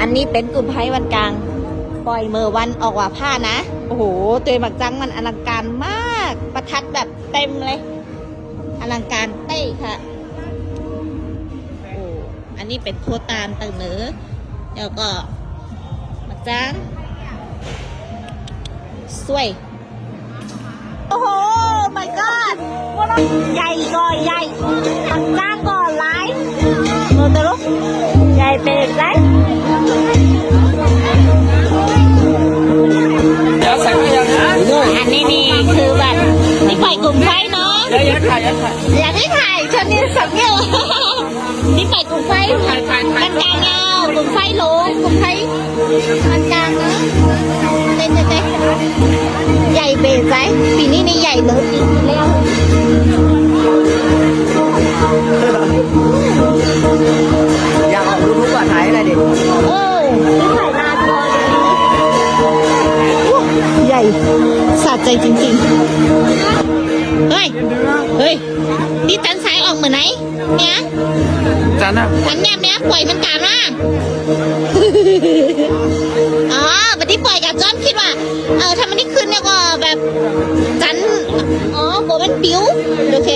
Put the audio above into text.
อันนี้เป็นกลุ่มไพ่วันกลางปล่อยเมื่อวันออกว่าผ้านะโอ้โหตัวหมักจังมันอลังการมากประทัดแบบเต็มเลยอลังการเต้ค่ะโอ้อันนี้เป็นโคตานตึงเหนือแล้วก็หมักจังสวยโอ้โห my god ใหญ่ก่อนใหญ่หมักจังก่อนไลฟ์โนตลุใหญ่เป็นไรอันนี้นี่คือแบบนี่ปล่อยกลุ่มไฟเนาะอยากให้ถ่ายชนนี่สักเดียวนี่ปล่อยกลุ่มไฟมันกลางเงากลุ่มไฟโลกลุ่มไฟมันกลางเนาะเต้นใหญ่เบสไซปีนี้นี่ใหญ่เลยปีที่แล้วอยากออกยูทูบถ่ายอะไรดินี่ถ่ายนานก่อนใหญ่สะใจจริงๆเฮ้ยนี่ตันสายออกเหมือนไหนเนี่ยจันนะจันเนี่ยปล่อยมันกลางมาอ๋อบัดนี้ปล่อยกับจอมคิดว่าถ้ามันนี่ขึ้นเนี่ยก็แบบจันอ๋อโบเป็นปิ้วโอเค